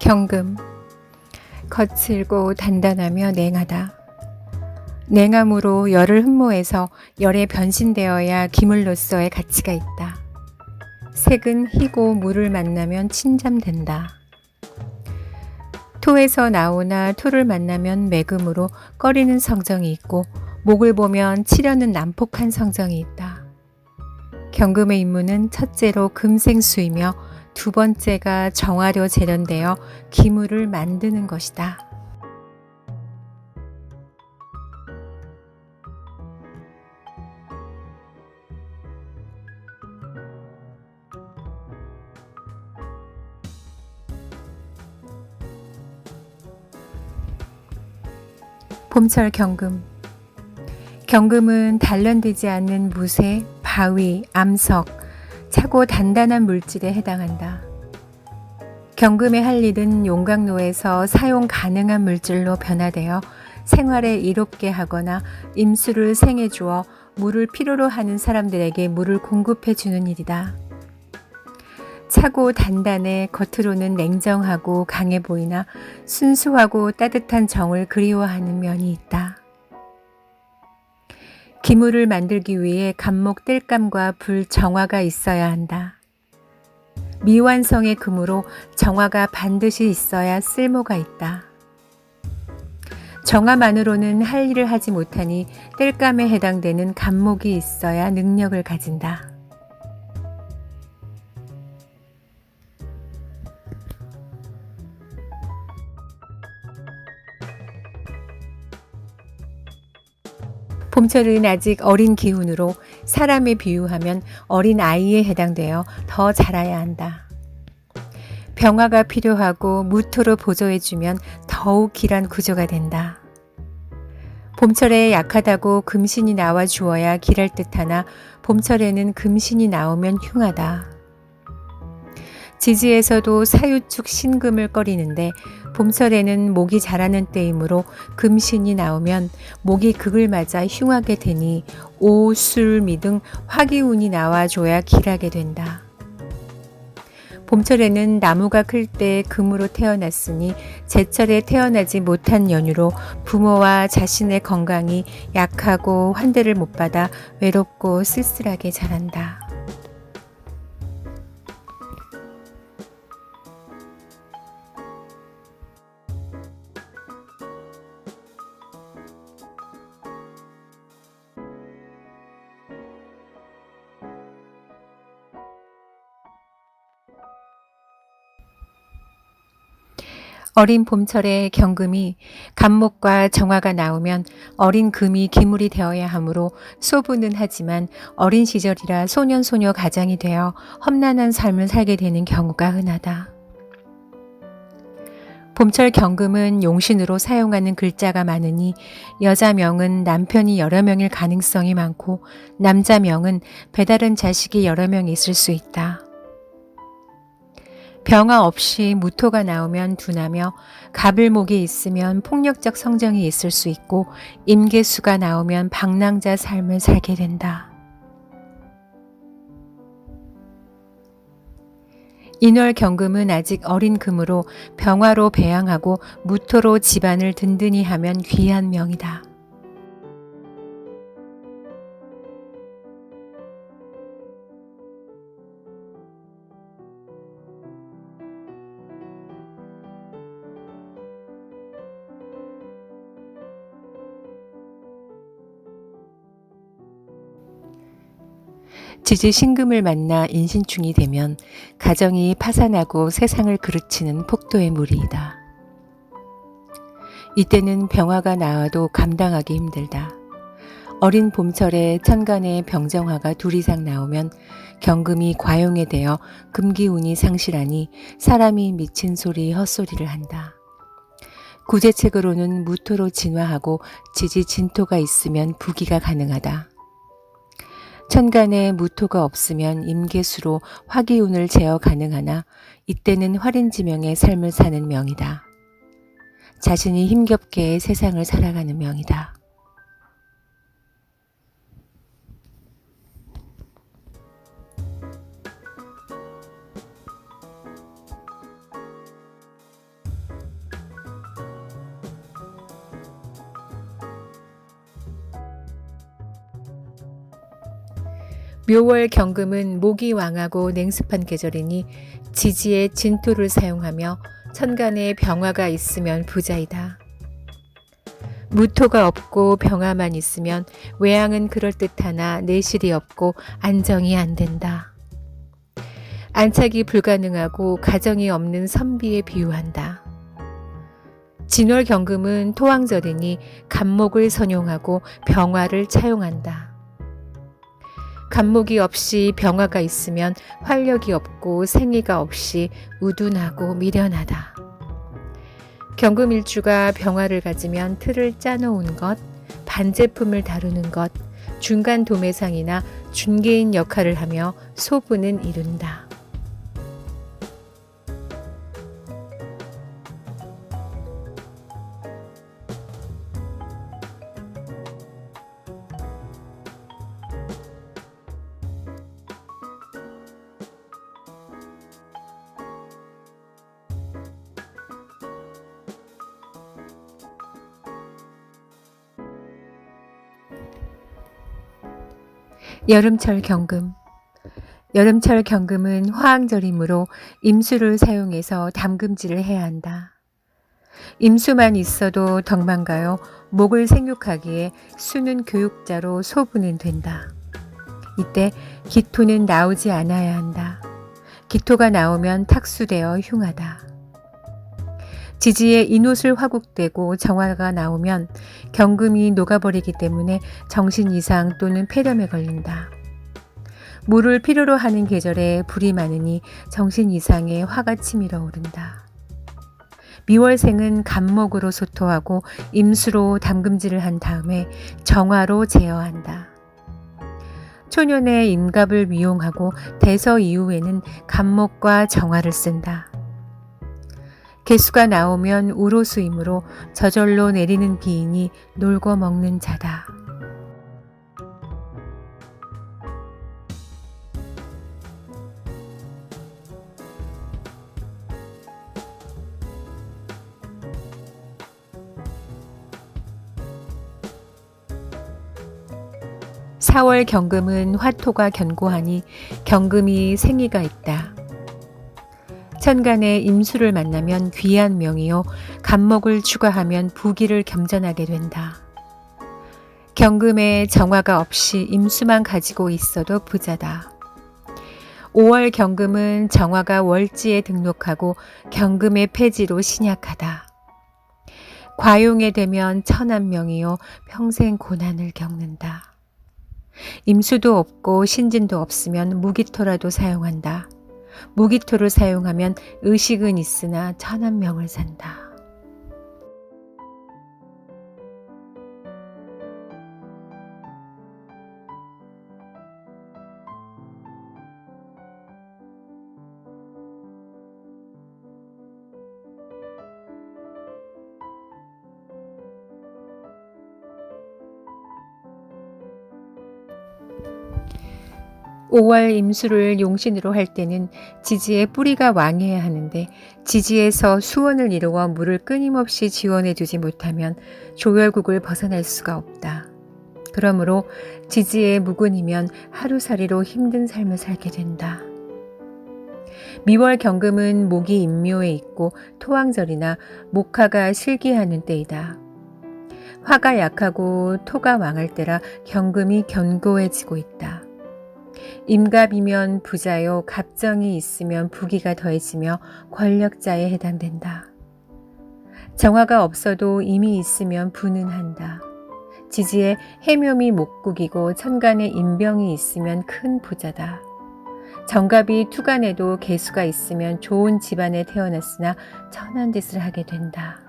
경금. 거칠고 단단하며 냉하다. 냉함으로 열을 흠모해서 열에 변신되어야 기물로서의 가치가 있다. 색은 희고 물을 만나면 침잠된다. 토에서 나오나 토를 만나면 맹음으로 꺼리는 성정이 있고 목을 보면 치려는 난폭한 성정이 있다. 경금의 임무는 첫째로 금생수이며 두 번째가 정화로 재련되어 기물을 만드는 것이다. 봄철 경금. 경금은 단련되지 않는 무쇠, 바위, 암석, 차고 단단한 물질에 해당한다. 경금의 할 일은 용광로에서 사용 가능한 물질로 변화되어 생활에 이롭게 하거나 임수를 생해 주어 물을 필요로 하는 사람들에게 물을 공급해 주는 일이다. 차고 단단해 겉으로는 냉정하고 강해 보이나 순수하고 따뜻한 정을 그리워하는 면이 있다. 기물을 만들기 위해 감목 땔감과 불 정화가 있어야 한다. 미완성의 금으로 정화가 반드시 있어야 쓸모가 있다. 정화만으로는 할 일을 하지 못하니 땔감에 해당되는 감목이 있어야 능력을 가진다. 봄철은 아직 어린 기운으로 사람에 비유하면 어린 아이에 해당되어 더 자라야 한다. 병화가 필요하고 무토로 보조해주면 더욱 길한 구조가 된다. 봄철에 약하다고 금신이 나와 주어야 길할 듯하나 봄철에는 금신이 나오면 흉하다. 지지에서도 사유축 신금을 꺼리는데 봄철에는 목이 자라는 때이므로 금신이 나오면 목이 극을 맞아 흉하게 되니 오, 술, 미 등 화기운이 나와줘야 길하게 된다. 봄철에는 나무가 클 때 금으로 태어났으니 제철에 태어나지 못한 연유로 부모와 자신의 건강이 약하고 환대를 못 받아 외롭고 쓸쓸하게 자란다. 어린 봄철에 경금이 감목과 정화가 나오면 어린 금이 기물이 되어야 하므로 소부는 하지만 어린 시절이라 소년소녀 가장이 되어 험난한 삶을 살게 되는 경우가 흔하다. 봄철 경금은 용신으로 사용하는 글자가 많으니 여자 명은 남편이 여러 명일 가능성이 많고 남자 명은 배다른 자식이 여러 명 있을 수 있다. 병화 없이 무토가 나오면 둔하며 가불목이 있으면 폭력적 성정이 있을 수 있고 임계수가 나오면 방랑자 삶을 살게 된다. 인월 경금은 아직 어린 금으로 병화로 배양하고 무토로 집안을 든든히 하면 귀한 명이다. 지지 신금을 만나 인신충이 되면 가정이 파산하고 세상을 그르치는 폭도의 무리이다. 이때는 병화가 나와도 감당하기 힘들다. 어린 봄철에 천간에 병정화가 둘 이상 나오면 경금이 과용에 되어 금기운이 상실하니 사람이 미친 소리 헛소리를 한다. 구제책으로는 무토로 진화하고 지지 진토가 있으면 부기가 가능하다. 천간에 무토가 없으면 임계수로 화기운을 제어 가능하나 이때는 활인지명의 삶을 사는 명이다. 자신이 힘겹게 세상을 살아가는 명이다. 묘월 경금은 목이 왕하고 냉습한 계절이니 지지의 진토를 사용하며 천간에 병화가 있으면 부자이다. 무토가 없고 병화만 있으면 외양은 그럴듯하나 내실이 없고 안정이 안 된다. 안착이 불가능하고 가정이 없는 선비에 비유한다. 진월 경금은 토왕절이니 간목을 선용하고 병화를 차용한다. 간목이 없이 병화가 있으면 활력이 없고 생의가 없이 우둔하고 미련하다. 경금일주가 병화를 가지면 틀을 짜놓은 것, 반제품을 다루는 것, 중간 도매상이나 중개인 역할을 하며 소분은 이룬다. 여름철 경금. 여름철 경금은 화항절이므로 임수를 사용해서 담금질을 해야 한다. 임수만 있어도 덕망가요 목을 생육하기에 수는 교육자로 소분은 된다. 이때 기토는 나오지 않아야 한다. 기토가 나오면 탁수되어 흉하다. 지지에 인옷을 화국되고 정화가 나오면 경금이 녹아버리기 때문에 정신 이상 또는 폐렴에 걸린다. 물을 필요로 하는 계절에 불이 많으니 정신 이상에 화가 치밀어 오른다. 미월생은 간목으로 소토하고 임수로 담금질을 한 다음에 정화로 제어한다. 초년에 임갑을 위용하고 대서 이후에는 간목과 정화를 쓴다. 개수가 나오면 우로수이므로 저절로 내리는 비인이 놀고 먹는 자다. 사월 경금은 화토가 견고하니 경금이 생의가 있다. 천간에 임수를 만나면 귀한 명이요 간목을 추가하면 부귀를 겸전하게 된다. 경금에 정화가 없이 임수만 가지고 있어도 부자다. 5월 경금은 정화가 월지에 등록하고 경금의 폐지로 신약하다. 과용에 되면 천한명이요 평생 고난을 겪는다. 임수도 없고 신진도 없으면 무기토라도 사용한다. 무기토를 사용하면 의식은 있으나 천한명을 산다. (5월) 임수를 용신으로 할 때는 지지의 뿌리가 왕해야 하는데 지지에서 수원을 이루어 물을 끊임없이 지원해 주지 못하면 조열국을 벗어날 수가 없다. 그러므로 지지의 무근이면 하루살이로 힘든 삶을 살게 된다. 미월 경금은 목이 임묘에 있고 토왕절이나 목화가 실기하는 때이다. 화가 약하고 토가 왕할 때라 경금이 견고해지고 있다. 임갑이면 부자요 갑정이 있으면 부귀가 더해지며 권력자에 해당된다. 정화가 없어도 임이 있으면 부는 한다. 지지에 해묘미 목국이고 천간에 임병이 있으면 큰 부자다. 정갑이 투간에도 개수가 있으면 좋은 집안에 태어났으나 천한 짓을 하게 된다.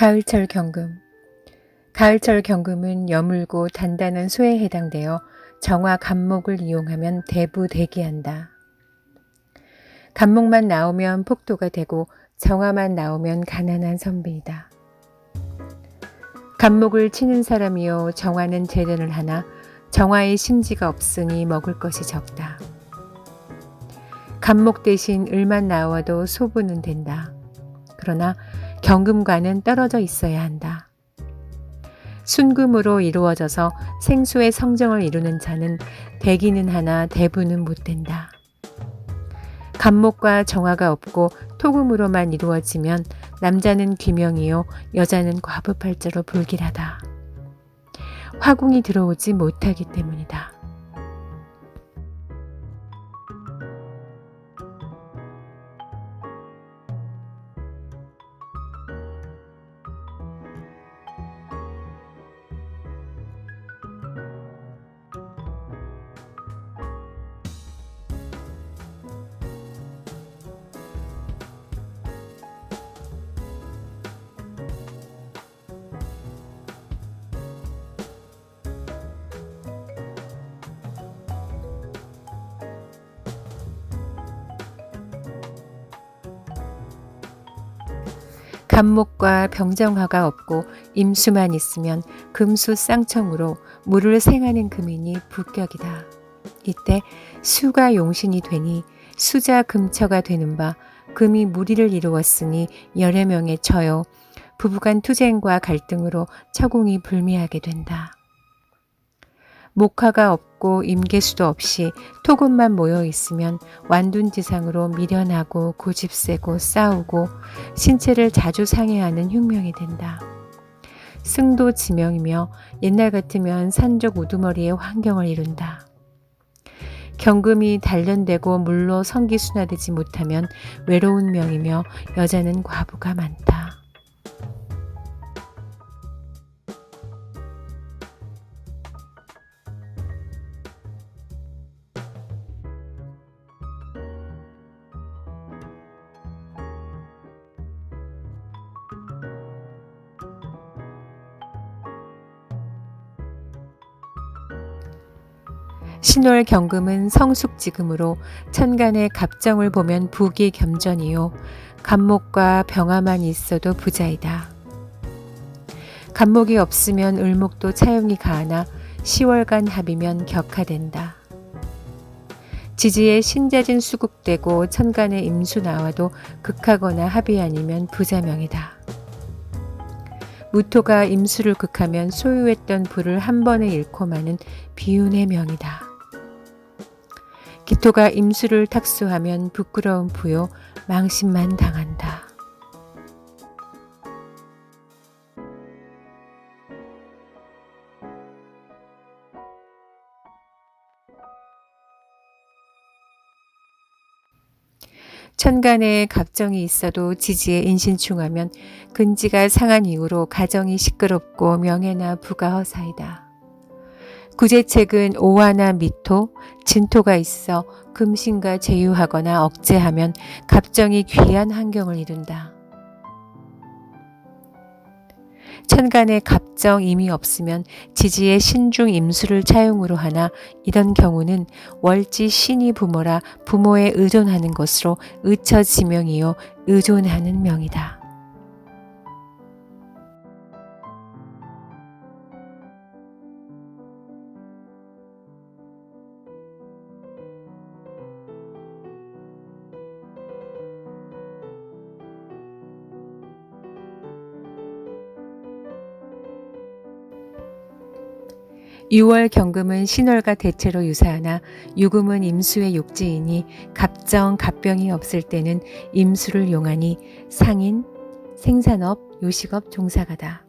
가을철 경금. 가을철 경금은 여물고 단단한 소에 해당되어 정화 간목을 이용하면 대부대기한다. 간목만 나오면 폭도가 되고 정화만 나오면 가난한 선비이다. 간목을 치는 사람이요 정화는 재련을 하나 정화의 심지가 없으니 먹을 것이 적다. 갑목 대신 을만 나와도 소부는 된다. 그러나 경금과는 떨어져 있어야 한다. 순금으로 이루어져서 생수의 성정을 이루는 자는 대기는 하나 대부는 못 된다. 갑목과 정화가 없고 토금으로만 이루어지면 남자는 귀명이요 여자는 과부팔자로 불길하다. 화궁이 들어오지 못하기 때문이다. 갑목과 병정화가 없고 임수만 있으면 금수 쌍청으로 물을 생하는 금인이 부격이다. 이때 수가 용신이 되니 수자 금처가 되는 바 금이 무리를 이루었으니 여러 명의 처요. 부부간 투쟁과 갈등으로 처공이 불미하게 된다. 목화가 없고 임계수도 없이 토금만 모여 있으면 완둔지상으로 미련하고 고집세고 싸우고 신체를 자주 상해하는 흉명이 된다. 승도 지명이며 옛날 같으면 산적 우두머리의 환경을 이룬다. 경금이 단련되고 물로 성기순화되지 못하면 외로운 명이며 여자는 과부가 많다. 신월 경금은 성숙지금으로 천간의 갑정을 보면 부귀 겸전이요 갑목과 병화만 있어도 부자이다. 갑목이 없으면 을목도 차용이 가하나 10월간 합이면 격하된다. 지지에 신자진 수국되고 천간에 임수 나와도 극하거나 합이 아니면 부자명이다. 무토가 임수를 극하면 소유했던 부를 한 번에 잃고 마는 비운의 명이다. 기토가 임수를 탁수하면 부끄러운 부요 망신만 당한다. 천간에 갑정이 있어도 지지에 인신충하면 근지가 상한 이후로 가정이 시끄럽고 명예나 부가 허사이다. 구제책은 오화나 미토, 진토가 있어 금신과 제휴하거나 억제하면 갑정이 귀한 환경을 이룬다. 천간에 갑정 임이 없으면 지지에 신중 임수를 차용으로 하나 이런 경우는 월지 신이 부모라 부모에 의존하는 것으로 의처지명이요 의존하는 명이다. 유월 경금은 신월과 대체로 유사하나 유금은 임수의 욕지이니 갑정, 갑병이 없을 때는 임수를 용하니 상인, 생산업, 요식업 종사가다.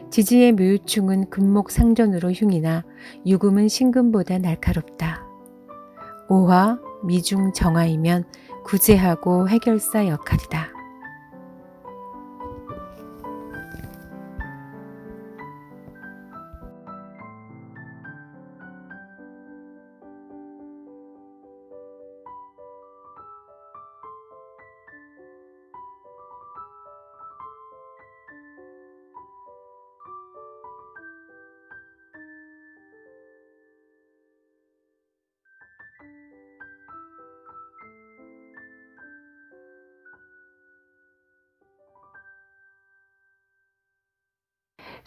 지지의 묘유충은 금목 상전으로 흉이나 유금은 신금보다 날카롭다. 오화, 미중, 정화이면 구제하고 해결사 역할이다.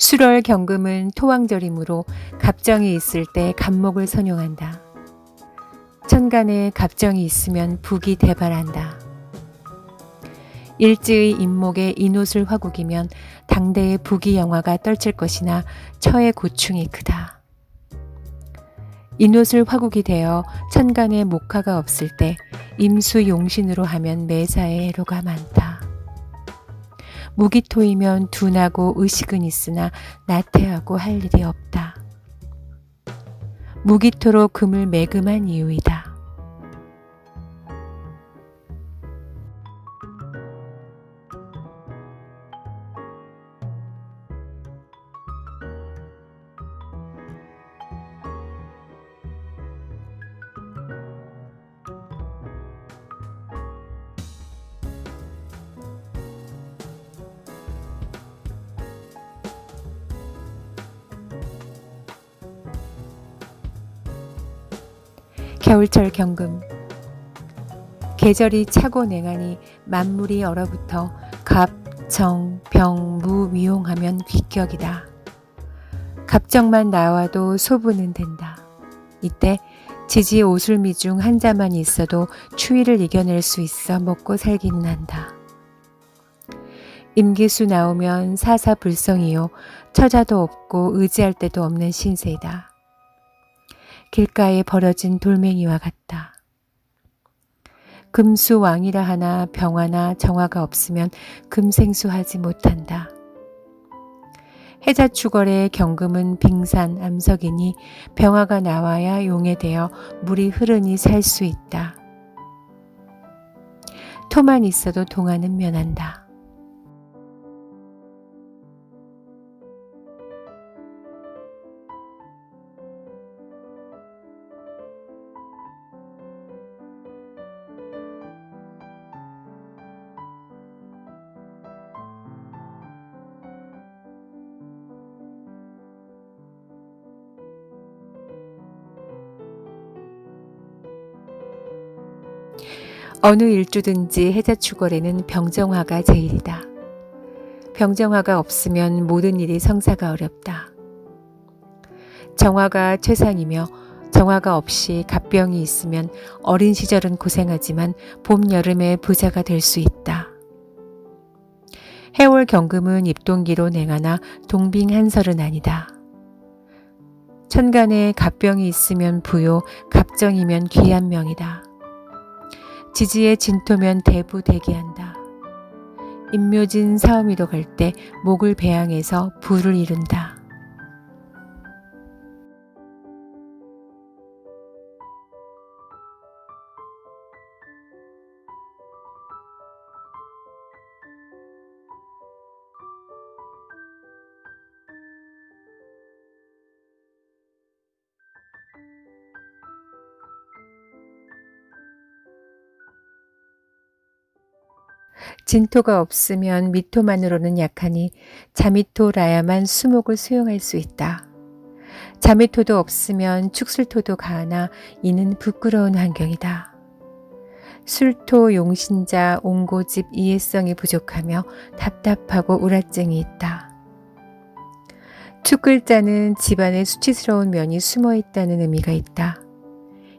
술월 경금은 토왕절이므로 갑정이 있을 때 갑목을 선용한다. 천간 천간에 갑정이 있으면 북이 대발한다. 일지의 인목에 인옷을 화국이면 당대의 북이 영화가 떨칠 것이나 처의 고충이 크다. 인옷을 화국이 되어 천간에 목화가 없을 때 임수용신으로 하면 매사에 애로가 많다. 무기토이면 둔하고 의식은 있으나 나태하고 할 일이 없다. 무기토로 금을 매금한 이유이다. 겨울철 경금. 계절이 차고 냉하니 만물이 얼어붙어 갑, 정, 병, 무 위용하면 귀격이다. 갑정만 나와도 소부는 된다. 이때 지지 오술미 중 한 자만 있어도 추위를 이겨낼 수 있어 먹고 살기는 한다. 임기수 나오면 사사불성이요 처자도 없고 의지할 데도 없는 신세이다. 길가에 버려진 돌멩이와 같다. 금수왕이라 하나 병화나 정화가 없으면 금생수하지 못한다. 해자축월의 경금은 빙산, 암석이니 병화가 나와야 용에 되어 물이 흐르니 살 수 있다. 토만 있어도 동화는 면한다. 어느 일주든지 해자축월에는 병정화가 제일이다. 병정화가 없으면 모든 일이 성사가 어렵다. 정화가 최상이며 정화가 없이 갑병이 있으면 어린 시절은 고생하지만 봄, 여름에 부자가 될 수 있다. 해월 경금은 입동기로 냉하나 동빙한설은 아니다. 천간에 갑병이 있으면 부요, 갑정이면 귀한 명이다. 지지의 진토면 대부 대기한다. 임묘진 사음이로 갈 때 목을 배양해서 부를 이룬다. 진토가 없으면 미토만으로는 약하니 자미토라야만 수목을 수용할 수 있다. 자미토도 없으면 축술토도 가하나 이는 부끄러운 환경이다. 술토 용신자 옹고집 이해성이 부족하며 답답하고 우라증이 있다. 축글자는 집안에 수치스러운 면이 숨어 있다는 의미가 있다.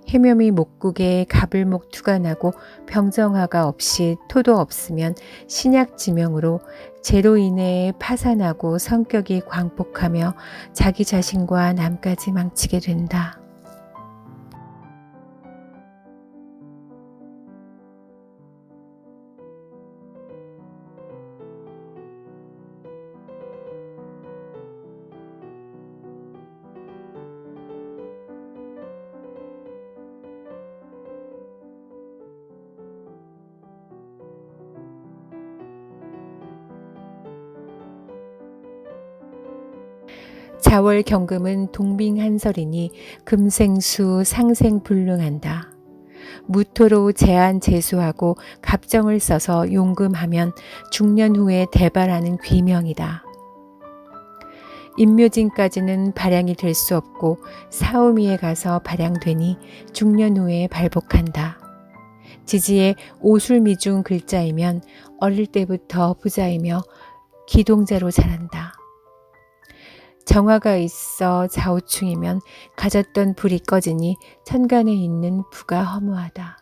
해묘미 목국에 가불목 투가 나고 병정화가 없이 토도 없으면 신약지명으로 재로 인해 파산하고 성격이 광폭하며 자기 자신과 남까지 망치게 된다. 자월 경금은 동빙한설이니 금생수 상생불능한다. 무토로 제한제수하고 갑정을 써서 용금하면 중년 후에 대발하는 귀명이다. 임묘진까지는 발양이 될 수 없고 사오미에 가서 발양되니 중년 후에 발복한다. 지지에 오술미중 글자이면 어릴 때부터 부자이며 기동자로 자란다. 정화가 있어 좌우충이면 가졌던 불이 꺼지니 천간에 있는 부가 허무하다.